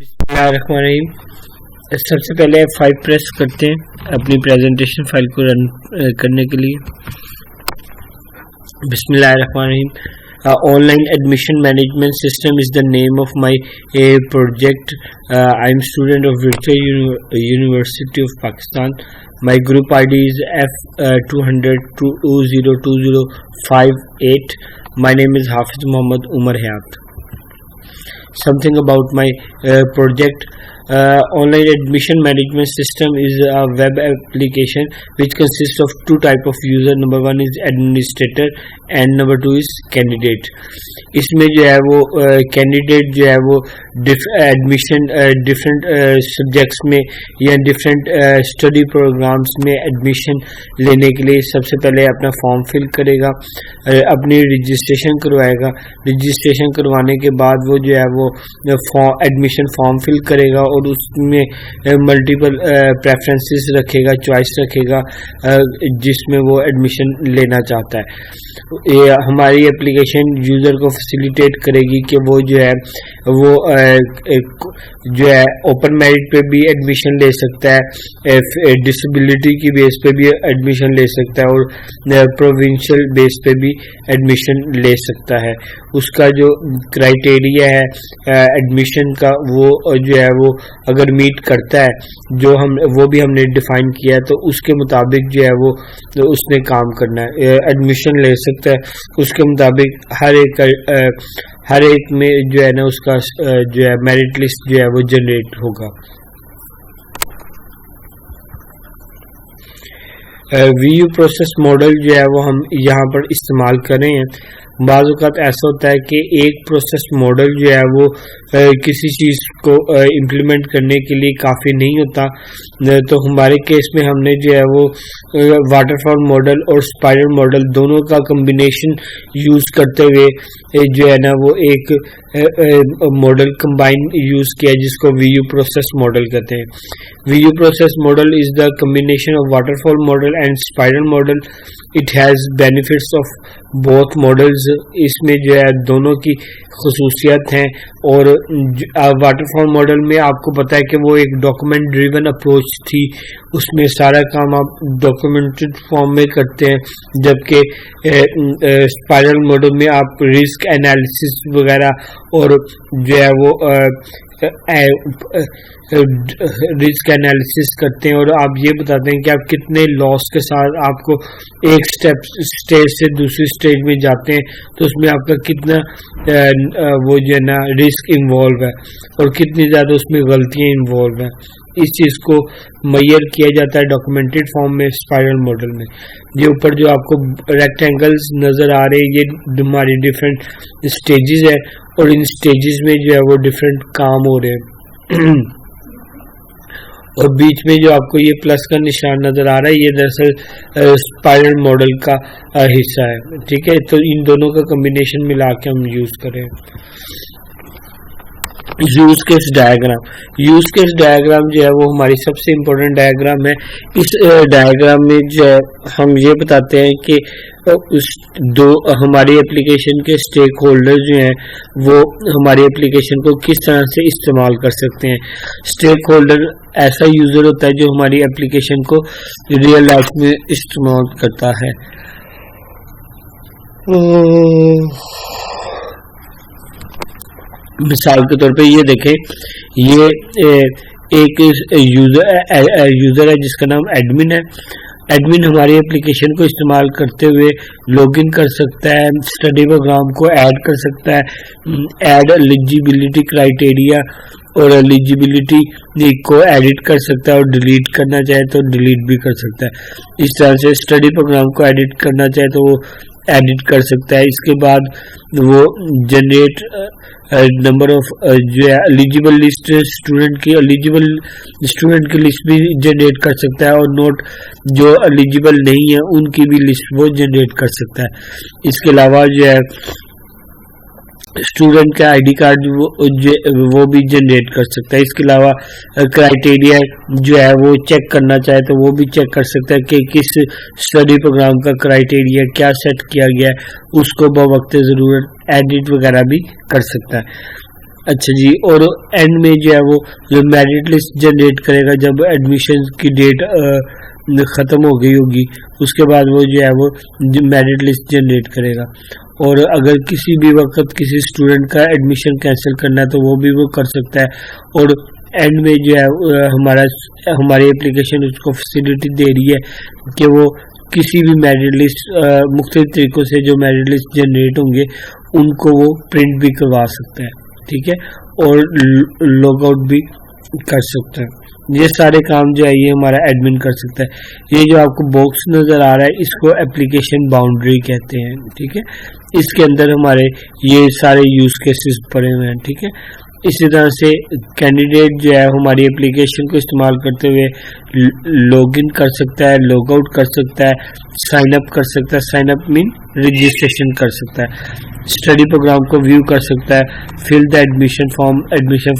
बिस्मिल्लाहिर्रहमानिर्रहीम। सबसे पहले F5 प्रेस करते हैं अपनी प्रेजेंटेशन फाइल को रन करने के लिए। बिस्मिल्लाहिर्रहमानिर्रहीम। Online admission management system is the name of my project. I am student of Virtual University of Pakistan. My group ID is F200202058. My name is Hafiz Muhammad Umar Hayat. Something about my project. Online admission management system is a web application which consists of two type of user. Number one is administrator and number two is candidate. इसमें जो है वो candidate जो है वो admission different subjects में या different study programmes में एडमिशन लेने के लिए सबसे पहले अपना फॉर्म फिल करेगा, अपनी रजिस्ट्रेशन करवाएगा। रजिस्ट्रेशन करवाने के बाद वो जो है वो एडमिशन फॉर्म फिल करेगा और उसमें मल्टीपल प्रेफरेंसेस रखेगा, चॉइस रखेगा जिसमें वो एडमिशन लेना चाहता है। ये हमारी एप्लीकेशन यूज़र को फैसिलिटेट करेगी कि वो जो है ओपन मेरिट पे भी एडमिशन ले सकता है, डिसेबिलिटी की बेस पे भी एडमिशन ले सकता है और प्रोविंशियल बेस पे भी एडमिशन ले सकता है। उसका जो क्राइटेरिया है एडमिशन का वो जो है वो अगर मीट करता है वो भी हमने डिफाइन किया है, तो उसके मुताबिक जो है वो उसने काम करना है, एडमिशन ले सकता है। उसके मुताबिक हर एक में जो है ना उसका जो है मेरिट लिस्ट जो है वो जनरेट होगा। वीयू प्रोसेस मॉडल जो है वो हम यहाँ पर इस्तेमाल कर रहे हैं। बाज़ औक़ात ऐसा होता है कि एक प्रोसेस मॉडल जो है वो किसी चीज़ को इम्प्लीमेंट करने के लिए काफ़ी नहीं होता, तो हमारे केस में हमने जो है वो वाटरफॉल मॉडल और स्पाइरल मॉडल दोनों का कम्बिनेशन यूज़ करते हुए जो है ना वो एक मॉडल कंबाइन यूज़ किया जिसको वीयू प्रोसेस मॉडल कहते हैं। Vu process model is the combination of waterfall model and spiral model. It has benefits of both models. इसमें जो है दोनों की खसूसियत हैं और वाटरफॉल मॉडल में आपको पता है कि वो एक डॉक्यूमेंट ड्रिवन अप्रोच थी, उसमें सारा काम आप डॉक्यूमेंटेड फॉर्म में करते हैं, जबकि स्पाइरल मॉडल में आप रिस्क एनालिसिस वगैरह और जो है वो रिस्क एनालिसिस करते हैं और आप ये बताते हैं कि आप कितने लॉस के साथ आपको एक स्टेज से दूसरी स्टेज में जाते हैं, तो उसमें आपका कितना वो जो है ना रिस्क इन्वॉल्व है और कितनी ज़्यादा उसमें गलतियाँ इन्वॉल्व हैं। इस चीज़ को मेजर किया जाता है डॉक्यूमेंटेड फॉर्म में स्पाइरल मॉडल में। ये ऊपर जो आपको रेक्टेंगल्स नज़र आ रहे हैं ये हमारी डिफरेंट स्टेजेस है और इन स्टेजेस में जो है वो डिफरेंट काम हो रहे हैं और बीच में जो आपको ये प्लस का निशान नज़र आ रहा है ये दरअसल स्पाइरल मॉडल का हिस्सा है। ठीक है, तो इन दोनों का कम्बिनेशन मिला के हम यूज़ करें। यूज केस डायग्राम जो है वो हमारी सबसे इम्पोर्टेंट डायग्राम है। इस डायग्राम में जो है हम ये बताते हैं कि हमारी एप्लीकेशन के स्टेक होल्डर जो हैं वो हमारी एप्लीकेशन को किस तरह से इस्तेमाल कर सकते हैं। स्टेक होल्डर ऐसा यूज़र होता है जो हमारी एप्लीकेशन को रियल लाइफ में इस्तेमाल करता है। मिसाल के तौर पे ये देखें, ये एक यूज़र है जिसका नाम एडमिन है। एडमिन हमारी एप्लीकेशन को इस्तेमाल करते हुए लॉगिन कर सकता है, स्टडी प्रोग्राम को ऐड कर सकता है, ऐड एलिजिबिलिटी क्राइटेरिया और एलिजिबिलिटी को एडिट कर सकता है और डिलीट करना चाहे तो डिलीट भी कर सकता है। इस तरह से स्टडी प्रोग्राम को एडिट करना चाहे तो वो एडिट कर सकता है। इसके बाद वो जनरेट नंबर ऑफ जो है एलिजिबल लिस्ट स्टूडेंट की लिस्ट भी जनरेट कर सकता है और नोट जो एलिजिबल नहीं है उनकी भी लिस्ट वो जनरेट कर सकता है। इसके अलावा जो है स्टूडेंट का आईडी कार्ड वो भी जनरेट कर सकता है। इसके अलावा क्राइटेरिया जो है वो चेक करना चाहे तो वो भी चेक कर सकता है कि किस स्टडी प्रोग्राम का क्राइटेरिया क्या सेट किया गया है, उसको बवक्त ज़रूरत एडिट वगैरह भी कर सकता है। अच्छा जी, और एंड में जो है वो जो मेरिट लिस्ट जनरेट करेगा जब एडमिशन की डेट ख़त्म हो गई होगी, उसके बाद वो जो है वो मेरिट लिस्ट जनरेट करेगा। और अगर किसी भी वक्त किसी स्टूडेंट का एडमिशन कैंसिल करना है तो वो भी वो कर सकता है। और एंड में जो है हमारी एप्लीकेशन उसको फैसिलिटी दे रही है कि वो किसी भी मेरिट लिस्ट मुख्तलिफ तरीक़ों से जो मेरिट लिस्ट जनरेट होंगे उनको वो प्रिंट भी करवा सकता है, ठीक है, और लॉग आउट भी कर सकता है। ये सारे काम जो है ये हमारा एडमिन कर सकता है। ये जो आपको बॉक्स नज़र आ रहा है इसको एप्लीकेशन बाउंड्री कहते हैं, ठीक है। इसके अंदर हमारे ये सारे यूज़ केसेस पड़े हुए हैं, ठीक है। इसी तरह से कैंडिडेट जो है हमारी एप्लीकेशन को इस्तेमाल करते हुए लॉगिन कर सकता है, लॉग आउट कर सकता है, साइन अप कर सकता है, साइन अप मीन रजिस्ट्रेशन कर सकता है, स्टडी प्रोग्राम को व्यू कर सकता है, फिल द एडमिशन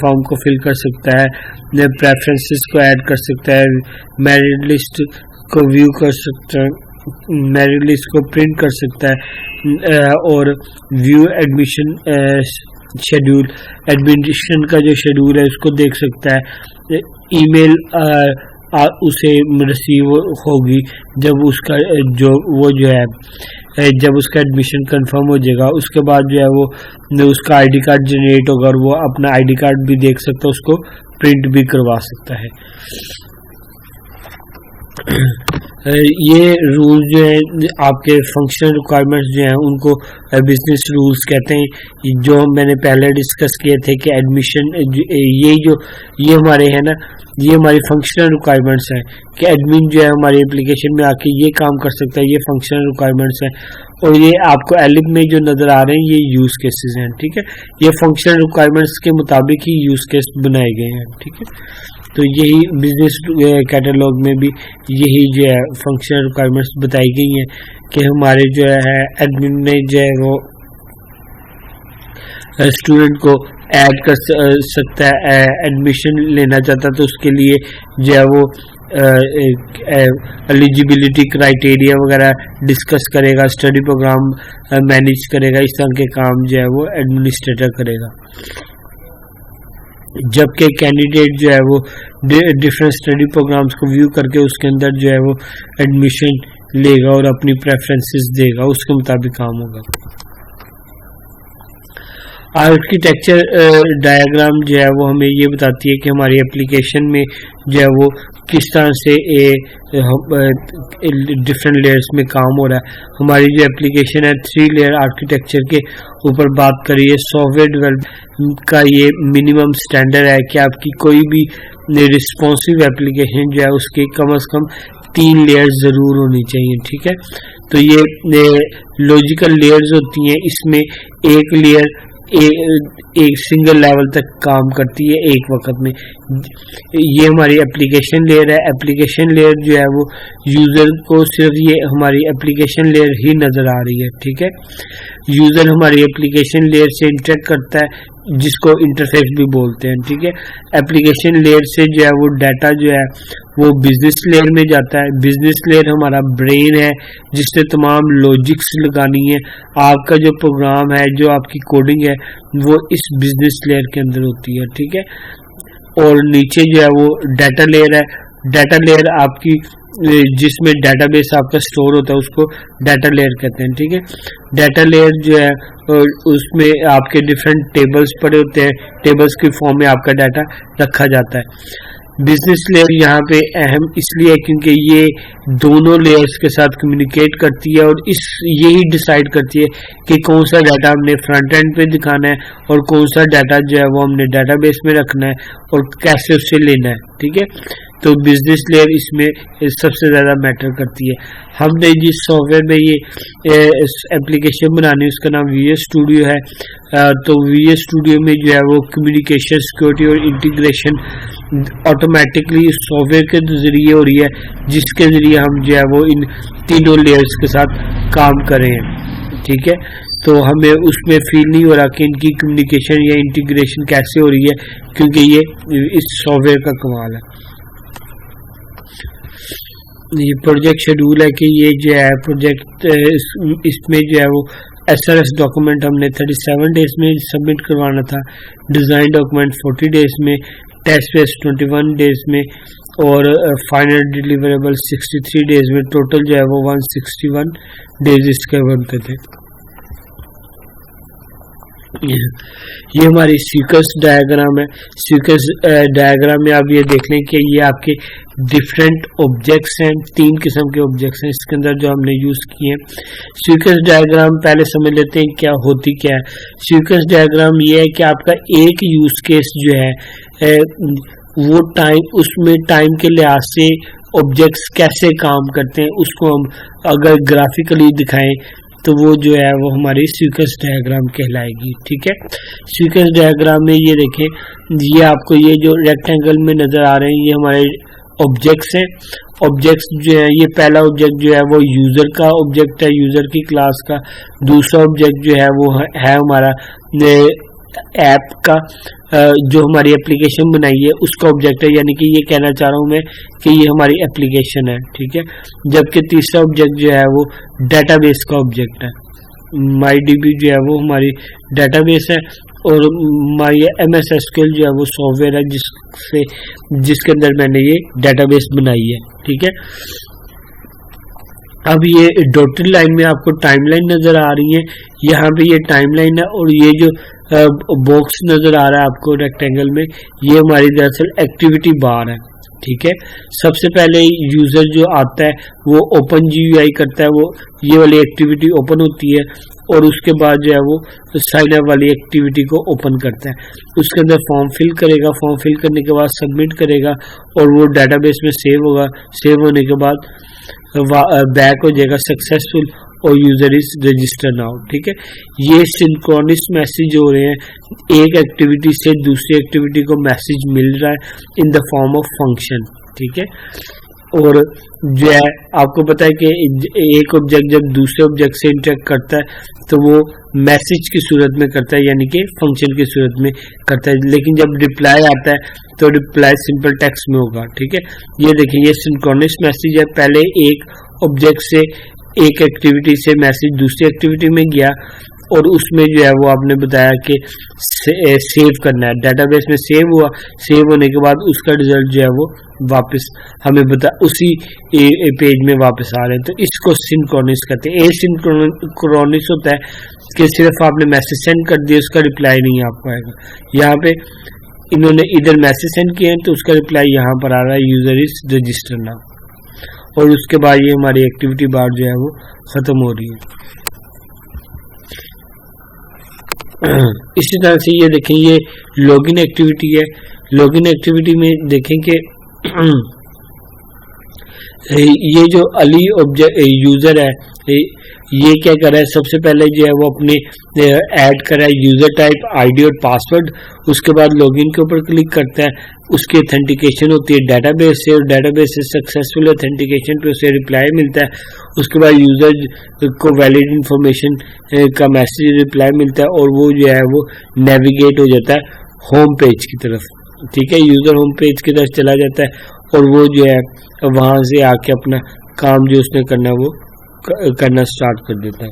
फॉर्म को फिल कर सकता है, प्रेफरेंसेस को ऐड कर सकता है, मेरिट लिस्ट को व्यू कर सकता है, मेरिट लिस्ट को प्रिंट कर सकता है, और व्यू एडमिशन शेड्यूल, एडमिशन का जो शेड्यूल है उसको देख सकता है। ईमेल उसे रिसीव होगी जब उसका जब उसका एडमिशन कंफर्म हो जाएगा, उसके बाद जो है वो उसका आईडी कार्ड जनरेट होगा और वो अपना आईडी कार्ड भी देख सकता है, उसको प्रिंट भी करवा सकता है। ये रूल जो है आपके फंक्शनल रिक्वायरमेंट्स जो हैं उनको बिजनेस रूल्स कहते हैं, जो मैंने पहले डिस्कस किए थे कि एडमिशन ये हमारे हैं ना, ये हमारी फंक्शनल रिक्वायरमेंट्स हैं कि एडमिन जो है हमारी एप्लीकेशन में आके ये काम कर सकता है, ये फंक्शनल रिक्वायरमेंट्स हैं। और ये आपको एलिफ में जो नज़र आ रहे हैं ये यूज़ केसेस हैं, ठीक है। ये फंक्शनल रिक्वायरमेंट्स के मुताबिक ही यूज़ केस बनाए गए हैं, ठीक है। तो यही बिजनेस कैटलॉग में भी यही जो है फंक्शनल रिक्वायरमेंट्स बताई गई हैं कि हमारे जो है एडमिन ने जो है वो स्टूडेंट को ऐड कर सकता है, एडमिशन लेना चाहता है तो उसके लिए जो है वो एलिजिबिलिटी क्राइटेरिया वगैरह डिस्कस करेगा, स्टडी प्रोग्राम मैनेज करेगा, इस तरह के काम जो है वो एडमिनिस्ट्रेटर करेगा। जबकि कैंडिडेट जो है वो डिफरेंट स्टडी प्रोग्राम्स को व्यू करके उसके अंदर जो है वो एडमिशन लेगा और अपनी प्रेफरेंसेस देगा, उसके मुताबिक काम होगा। आर्किटेक्चर डायग्राम जो है वो हमें ये बताती है कि हमारी एप्लीकेशन में जो है वो किस तरह से डिफरेंट लेयर्स में काम हो रहा है। हमारी जो एप्लीकेशन है 3 लेयर आर्किटेक्चर के ऊपर बात करिए। सॉफ्टवेयर डेवलपमेंट का ये मिनिमम स्टैंडर्ड है कि आपकी कोई भी रिस्पॉन्सिव एप्लीकेशन जो है उसके कम से कम 3 लेयर्स ज़रूर होनी चाहिए, ठीक है। तो ये लॉजिकल लेयर्स होती हैं, इसमें एक लेयर एक सिंगल लेवल तक काम करती है एक वक्त में। ये हमारी एप्लीकेशन लेयर है। एप्लीकेशन लेयर जो है वो यूज़र को सिर्फ ये हमारी एप्लीकेशन लेयर ही नज़र आ रही है, ठीक है। यूज़र हमारी एप्लीकेशन लेयर से इंटरेक्ट करता है जिसको इंटरफेस भी बोलते हैं, ठीक है। एप्लीकेशन लेयर से जो है वो डाटा जो है वो बिजनेस लेयर में जाता है। बिजनेस लेयर हमारा ब्रेन है जिससे तमाम लॉजिक्स लगानी है। आपका जो प्रोग्राम है, जो आपकी कोडिंग है, वो इस बिजनेस लेयर के अंदर होती है, ठीक है। और नीचे जो है वो डाटा लेयर है। डाटा लेयर आपकी जिसमें डाटाबेस आपका स्टोर होता है उसको डाटा लेयर कहते हैं, ठीक है। डाटा लेयर जो है उसमें आपके डिफरेंट टेबल्स पड़े होते हैं, टेबल्स की फॉर्म में आपका डाटा रखा जाता है। बिजनेस लेयर यहाँ पे अहम इसलिए है क्योंकि ये दोनों लेयर्स के साथ कम्युनिकेट करती है और यही डिसाइड करती है कि कौन सा डाटा हमने फ्रंट एंड पे दिखाना है और कौन सा डाटा जो है वो हमने डाटाबेस में रखना है और कैसे उससे लेना है, ठीक है। तो बिजनेस लेयर इसमें सबसे ज़्यादा मैटर करती है। हमने जिस सॉफ्टवेयर में ये एप्लीकेशन बनानी है उसका नाम VS स्टूडियो है। तो VS स्टूडियो में जो है वो कम्युनिकेशन, सिक्योरिटी और इंटीग्रेशन ऑटोमेटिकली सॉफ्टवेयर के ज़रिए हो रही है, जिसके ज़रिए हम जो है वो इन तीनों लेयर्स के साथ काम करें, ठीक है। तो हमें उसमें फील नहीं हो रहा कि इनकी कम्युनिकेशन या इंटीग्रेशन कैसे हो रही है, क्योंकि ये इस सॉफ्टवेयर का कमाल है। ये प्रोजेक्ट शेड्यूल है कि ये जो है प्रोजेक्ट इसमें जो है वो SRS डॉक्यूमेंट हमने 37 डेज में सबमिट करवाना था, डिज़ाइन डॉक्यूमेंट 40 डेज में, टेस्ट बेस 21 डेज में और फाइनल डिलीवरेबल 63 डेज में। टोटल जो है वो 161 डेज इसके बनते थे। ये हमारी सीक्वेंस डायग्राम है। सीक्वेंस डायग्राम में आप ये देख लें कि ये आपके डिफरेंट ऑब्जेक्ट्स हैं, 3 किस्म के ऑब्जेक्ट्स हैं इसके अंदर जो हमने यूज किए हैं। सीक्वेंस डायग्राम पहले समझ लेते हैं क्या होती क्या है। सीक्वेंस डायग्राम ये है कि आपका एक यूज केस जो है वो टाइम, उसमें टाइम के लिहाज से ऑब्जेक्ट्स कैसे काम करते हैं उसको हम अगर ग्राफिकली दिखाएं तो वो जो है वो हमारी सीक्वेंस डायग्राम कहलाएगी। ठीक है, सीक्वेंस डायग्राम में ये देखें, ये आपको ये जो रेक्टेंगल में नजर आ रहे हैं ये हमारे ऑब्जेक्ट्स हैं। ऑब्जेक्ट्स जो है, ये पहला ऑब्जेक्ट जो है वो यूजर का ऑब्जेक्ट है, यूजर की क्लास का। दूसरा ऑब्जेक्ट जो है वो है हमारा ऐप का, जो हमारी एप्लीकेशन बनाई है उसका ऑब्जेक्ट है, यानी कि ये कहना चाह रहा हूँ मैं कि ये हमारी एप्लीकेशन है। ठीक है, जबकि तीसरा ऑब्जेक्ट जो है वो डेटाबेस का ऑब्जेक्ट है। MyDB जो है वो हमारी डेटाबेस है और MS SQL जो है वो सॉफ्टवेयर है जिसके अंदर मैंने ये डेटाबेस बनाई है। ठीक है, अब ये डॉटेड लाइन में आपको टाइमलाइन नजर आ रही है, यहाँ पे ये टाइमलाइन है और ये जो बॉक्स नजर आ रहा है आपको रेक्टेंगल में, ये हमारी दरअसल एक्टिविटी बार है। ठीक है, सबसे पहले यूजर जो आता है वो ओपन GUI करता है, वो ये वाली एक्टिविटी ओपन होती है और उसके बाद जो है वो साइन अप वाली एक्टिविटी को ओपन करता है। उसके अंदर फॉर्म फिल करेगा, फॉर्म फिल करने के बाद सबमिट करेगा और वो डेटाबेस में सेव होगा। सेव होने के बाद बैक हो जाएगा सक्सेसफुल और यूजर इज रजिस्टर नाउ। ठीक है, ये सिंक्रोनस मैसेज हो रहे हैं, एक एक्टिविटी से दूसरी एक्टिविटी को मैसेज मिल रहा है in the form of function. ठीक है, और जो है आपको पता है कि एक ऑब्जेक्ट जब दूसरे ऑब्जेक्ट से इंटरेक्ट करता है तो वो मैसेज की सूरत में करता है, यानी कि फंक्शन की सूरत में करता है, लेकिन जब रिप्लाई आता है तो रिप्लाई सिंपल टेक्स्ट में होगा। ठीक है, ये देखिए ये सिंक्रोनस मैसेज है, पहले एक ऑब्जेक्ट से एक एक्टिविटी से मैसेज दूसरी एक्टिविटी में गया और उसमें जो है वो आपने बताया कि सेव करना है, डेटाबेस में सेव हुआ। सेव होने के बाद उसका रिजल्ट जो है वो वापस हमें उसी पेज में वापस आ रहे हैं, तो इसको सिंक्रोनस कहते हैं। एसिंक्रोनस होता है कि सिर्फ आपने मैसेज सेंड कर दिया, उसका रिप्लाई नहीं आपको आएगा। यहाँ पे इन्होंने इधर मैसेज सेंड किए हैं तो उसका रिप्लाई यहाँ पर आ रहा है, यूजर इज रजिस्टर नाउ, और उसके बाद ये हमारी एक्टिविटी बार जो है वो खत्म हो रही है। इसी तरह से ये देखें, ये लॉगिन एक्टिविटी है। लॉगिन एक्टिविटी में देखें कि ये जो अली ऑब्जेक्ट यूजर है, ये क्या कर रहा है, सबसे पहले जो है वो अपने ऐड कर रहा है यूजर टाइप, आईडी और पासवर्ड। उसके बाद लॉगिन के ऊपर क्लिक करता है, उसकी ऑथेंटिकेशन होती है डेटाबेस से और डेटाबेस से सक्सेसफुल ऑथेंटिकेशन पे उसे रिप्लाई मिलता है। उसके बाद यूजर को वैलिड इंफॉर्मेशन का मैसेज रिप्लाई मिलता है और वो जो है वो नेविगेट हो जाता है होम पेज की तरफ। ठीक है, यूजर होम पेज की तरफ चला जाता है और वो जो है वहां से आके अपना काम जो उसने करना है वो करना स्टार्ट कर देता है।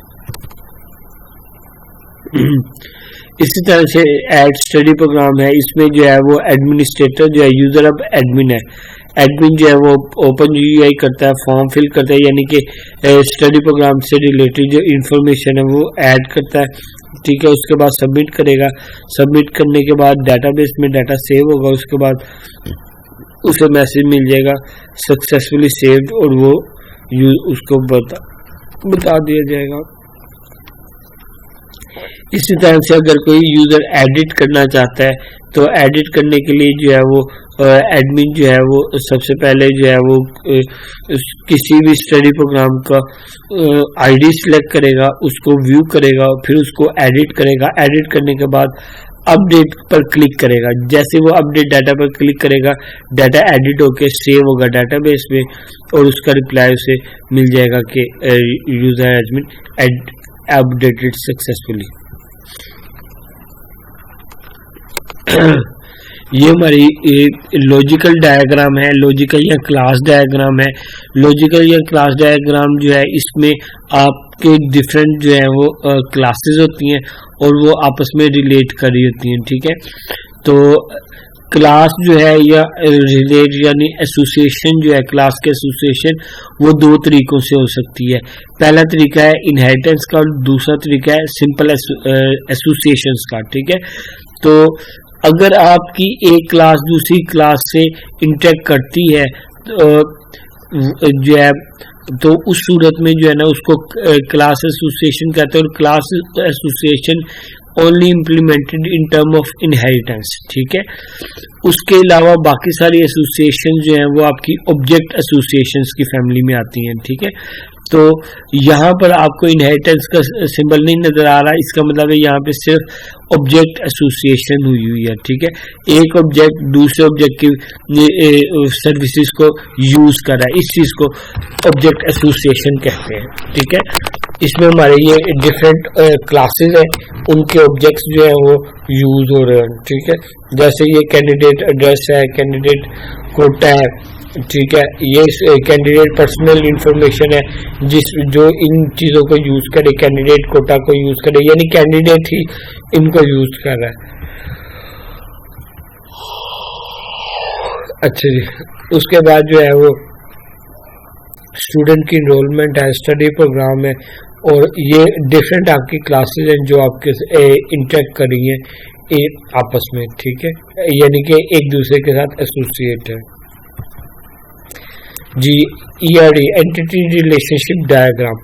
इसी तरह से एड स्टडी प्रोग्राम है, इसमें जो है वो एडमिनिस्ट्रेटर जो है, यूजर अब एडमिन है। एडमिन जो है वो ओपन GUI करता है, फॉर्म फिल करता है, यानी कि स्टडी प्रोग्राम से रिलेटेड जो इंफॉर्मेशन है वो ऐड करता है। ठीक है, उसके बाद सबमिट करेगा, सबमिट करने के बाद डेटाबेस में डाटा सेव होगा, उसके बाद उसे मैसेज मिल जाएगा सक्सेसफुली सेव्ड और वो उसको बता दिया जाएगा। इसी तरह से अगर कोई यूजर एडिट करना चाहता है तो एडिट करने के लिए जो है वो एडमिन जो है वो सबसे पहले जो है वो किसी भी स्टडी प्रोग्राम का आईडी सिलेक्ट करेगा, उसको व्यू करेगा, फिर उसको एडिट करेगा। एडिट करने के बाद अपडेट पर क्लिक करेगा, जैसे वो अपडेट डाटा पर क्लिक करेगा डाटा एडिट होके सेव होगा डेटाबेस में और उसका रिप्लाई उसे मिल जाएगा कि user has been updated successfully. ये हमारी लॉजिकल डायग्राम है, लॉजिकल या क्लास डायग्राम है। लॉजिकल या क्लास डायग्राम जो है इसमें आपके डिफरेंट जो है वो क्लासेस होती हैं और वो आपस में रिलेट कर रही होती हैं, ठीक है। तो क्लास जो है या रिलेट यानी एसोसिएशन जो है, क्लास के एसोसिएशन वो दो तरीकों से हो सकती है। पहला तरीका है इनहेरिटेंस का और दूसरा तरीका है सिंपल एसोसिएशंस का, ठीक है। तो अगर आपकी एक क्लास दूसरी क्लास से इंटरेक्ट करती है जो है, तो उस सूरत में जो है ना उसको क्लास एसोसिएशन कहते हैं। और class association only implemented in term of inheritance, ठीक है। उसके अलावा बाकी सारी एसोसिएशन जो हैं वो आपकी ऑब्जेक्ट एसोसिएशंस की फैमिली में आती हैं, ठीक है। तो यहाँ पर आपको इनहेरिटेंस का सिंबल नहीं नजर आ रहा, इसका मतलब है यहाँ पे सिर्फ ऑब्जेक्ट एसोसिएशन हुई है, ठीक है। एक ऑब्जेक्ट दूसरे ऑब्जेक्ट की सर्विसेज को यूज कर रहा है, इस चीज को ऑब्जेक्ट एसोसिएशन कहते हैं, ठीक है। इसमें हमारे ये डिफरेंट क्लासेस हैं, उनके ऑब्जेक्ट्स जो है वो यूज हो रहे हैं, ठीक है। जैसे ये कैंडिडेट एड्रेस है, कैंडिडेट कोटा है, ठीक है। ये कैंडिडेट पर्सनल इंफॉर्मेशन है जो इन चीजों को यूज करे, कैंडिडेट कोटा को यूज करे, यानी कैंडिडेट ही इनको यूज कर रहा है। अच्छा जी, उसके बाद जो है वो स्टूडेंट की इनरोलमेंट है, स्टडी प्रोग्राम है, और ये डिफरेंट आपकी क्लासेस हैं जो आपके इंटरेक्ट कर रही हैं आपस में, ठीक है, यानी कि एक दूसरे के साथ एसोसिएट है जी। ERD एंटिटी रिलेशनशिप डायग्राम,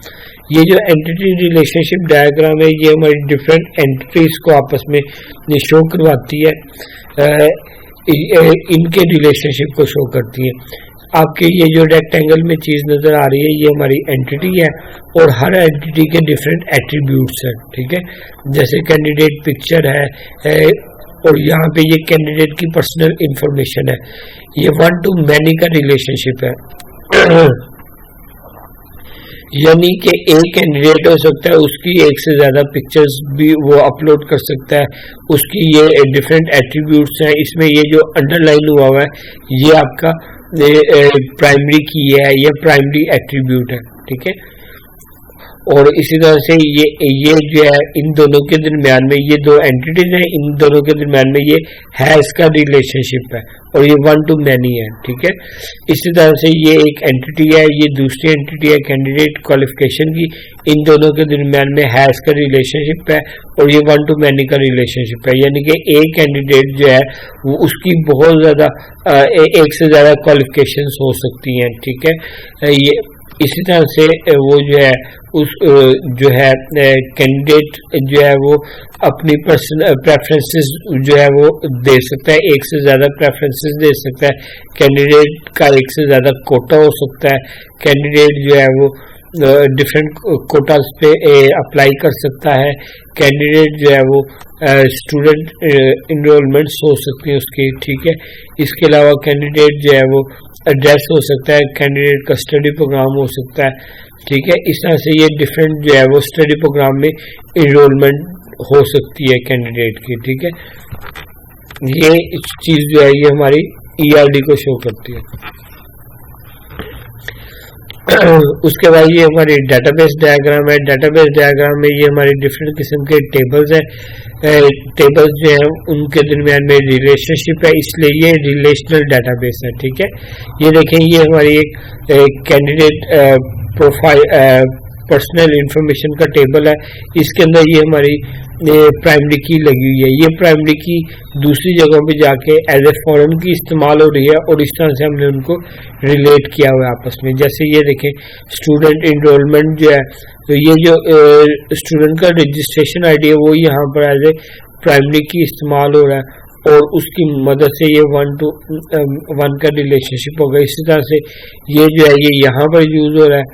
ये जो एंटिटी रिलेशनशिप डायग्राम है ये हमारी डिफरेंट एंटिटीज को आपस में शो करवाती है, इनके रिलेशनशिप को शो करती है। आपके ये जो रेक्टेंगल में चीज नजर आ रही है ये हमारी एंटिटी है और हर एंटिटी के डिफरेंट एट्रीब्यूट्स हैं, ठीक है। जैसे कैंडिडेट पिक्चर है और यहाँ पे ये कैंडिडेट की पर्सनल इंफॉर्मेशन है। ये 1 to many का रिलेशनशिप है यानी कि एक कैंडिडेट हो सकता है, उसकी एक से ज्यादा पिक्चर्स भी वो अपलोड कर सकता है, उसकी ये डिफरेंट एट्रीब्यूट्स हैं। इसमें ये जो अंडरलाइन हुआ हुआ है ये आपका प्राइमरी की है, ये प्राइमरी एट्रीब्यूट है, ठीक है। और इसी तरह से ये जो है इन दोनों के दरमियान में ये दो एंटिटीज हैं, इन दोनों के दरमियान में ये हैज का रिलेशनशिप है और ये 1 to many है, ठीक है। इसी तरह से ये एक एंटिटी है, ये दूसरी एंटिटी है कैंडिडेट क्वालिफिकेशन की, इन दोनों के दरमियान में हैज का रिलेशनशिप है और ये 1 to many का रिलेशनशिप है, यानी कि एक कैंडिडेट जो है वो उसकी बहुत ज्यादा एक से ज्यादा क्वालिफिकेशंस हो सकती हैं, ठीक है। ये इसी तरह से वो जो है उस जो है कैंडिडेट जो है वो अपनी पर्सनल प्रेफरेंसेस जो है वो दे सकता है, एक से ज्यादा प्रेफरेंसेस दे सकता है, कैंडिडेट का एक से ज्यादा कोटा हो सकता है, कैंडिडेट जो है वो डिफरेंट कोटास पे अप्लाई कर सकता है, कैंडिडेट जो है वो स्टूडेंट इनरोलमेंट्स हो सकती है उसकी, ठीक है। इसके अलावा कैंडिडेट जो है वो एड्रेस हो सकता है, कैंडिडेट का स्टडी प्रोग्राम हो सकता है, ठीक है। इस तरह से ये डिफरेंट जो है वो स्टडी प्रोग्राम में इनरोलमेंट हो सकती है कैंडिडेट की, ठीक है। ये चीज जो है ये हमारी ERD को शो करती है। उसके बाद ये हमारी डेटाबेस डायग्राम है। डेटाबेस डायग्राम में ये हमारी डिफरेंट किस्म के टेबल्स हैं, टेबल्स जो हैं उनके दरमियान में रिलेशनशिप है, इसलिए ये रिलेशनल डेटाबेस है, ठीक है। ये देखें ये हमारी एक कैंडिडेट प्रोफाइल पर्सनल इंफॉर्मेशन का टेबल है, इसके अंदर ये हमारी प्राइमरी की लगी हुई है। ये प्राइमरी की दूसरी जगहों पे जाके एज ए फॉरेन की इस्तेमाल हो रही है और इस तरह से हमने उनको रिलेट किया हुआ है आपस में। जैसे ये देखें स्टूडेंट इनरोलमेंट जो है, तो ये जो स्टूडेंट का रजिस्ट्रेशन ID है वो यहाँ पर एज ए प्राइमरी की इस्तेमाल हो रहा है और उसकी मदद से ये 1 to 1 का रिलेशनशिप होगा। इसी तरह से ये जो है ये यहाँ पर यूज हो रहा है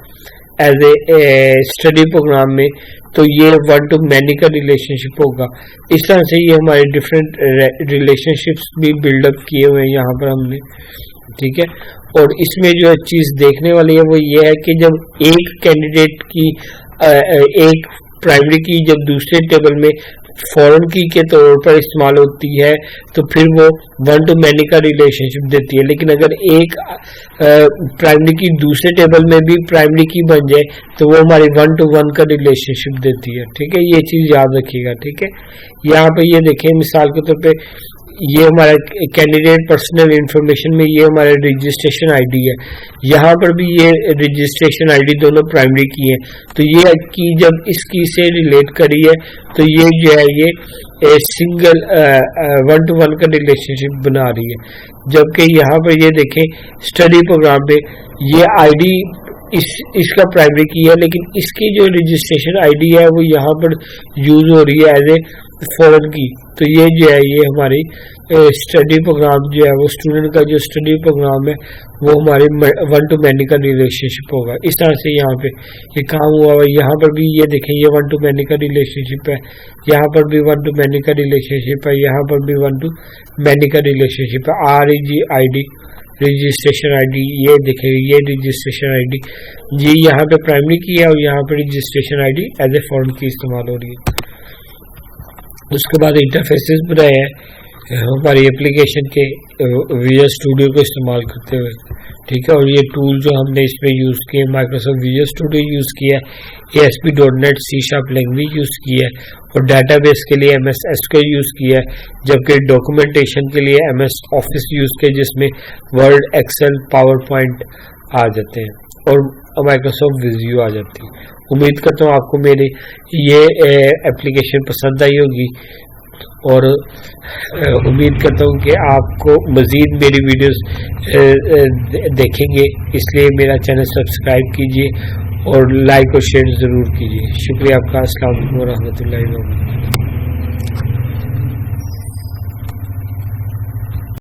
एज ए स्टडी प्रोग्राम में, तो ये 1 to many का रिलेशनशिप होगा। इस तरह से ये हमारे डिफरेंट रिलेशनशिप्स भी बिल्डअप किए हुए हैं यहाँ पर हमने, ठीक है। और इसमें जो चीज देखने वाली है वो ये है कि जब एक कैंडिडेट की एक प्राइमरी की जब दूसरे टेबल में फॉरेन की के तौर पर इस्तेमाल होती है तो फिर वो वन टू मैनी का रिलेशनशिप देती है। लेकिन अगर एक प्राइमरी की दूसरे टेबल में भी प्राइमरी की बन जाए तो वो हमारी वन टू वन का रिलेशनशिप देती है। ठीक है, ये चीज याद रखिएगा। ठीक है, यहाँ पे ये देखें मिसाल के तौर पे ये हमारा कैंडिडेट पर्सनल इंफॉर्मेशन में ये हमारा रजिस्ट्रेशन आईडी है, यहाँ पर भी ये रजिस्ट्रेशन आईडी दोनों प्राइमरी की है। तो ये की जब इस की से रिलेट करी है तो ये जो है ये सिंगल वन टू वन का रिलेशनशिप बना रही है। जबकि यहाँ पर ये देखें स्टडी प्रोग्राम पे ये आईडी इसका प्राइमरी की है, लेकिन इसकी जो रजिस्ट्रेशन आईडी है वो यहाँ पर यूज हो रही है एज ए फॉरेन की। तो ये जो है ये हमारी स्टडी प्रोग्राम जो है वो स्टूडेंट का जो स्टडी प्रोग्राम है वो हमारे वन टू मैनी का रिलेशनशिप होगा। इस तरह से यहाँ पे ये काम हुआ है। यहाँ पर भी ये देखें ये वन टू मैनी का रिलेशनशिप है, यहाँ पर भी वन टू मैनी का रिलेशनशिप है, यहाँ पर भी वन टू मैनी का रिलेशनशिप है। REGID रजिस्ट्रेशन आईडी, ये देखें ये रजिस्ट्रेशन आईडी ये यहाँ पे प्राइमरी की है और यहाँ पे registration ID as a foreign की इस्तेमाल हो रही है। उसके बाद इंटरफेसेस बनाए हैं हमारी एप्लीकेशन के विजुअल स्टूडियो को इस्तेमाल करते हुए। ठीक है, और ये टूल जो हमने इसमें यूज़ किए माइक्रोसॉफ्ट विजुअल स्टूडियो यूज़ किया है, ASP.NET C# लैंग्वेज यूज़ की है और डाटाबेस के लिए MS SQL यूज़ किया है, जबकि डॉक्यूमेंटेशन के लिए MS ऑफिस यूज़ किया जिसमें वर्ड, एक्सेल, पावर पॉइंट आ जाते हैं और माइक्रोसॉफ्ट विजुअल आ जाती है। उम्मीद करता हूँ आपको मेरी ये एप्लीकेशन पसंद आई होगी और उम्मीद करता हूँ कि आपको मज़ीद मेरी वीडियोस देखेंगे, इसलिए मेरा चैनल सब्सक्राइब कीजिए और लाइक और शेयर ज़रूर कीजिए। शुक्रिया आपका। अस्सलाम वालेकुम व रहमतुल्लाहि व बरकातहू।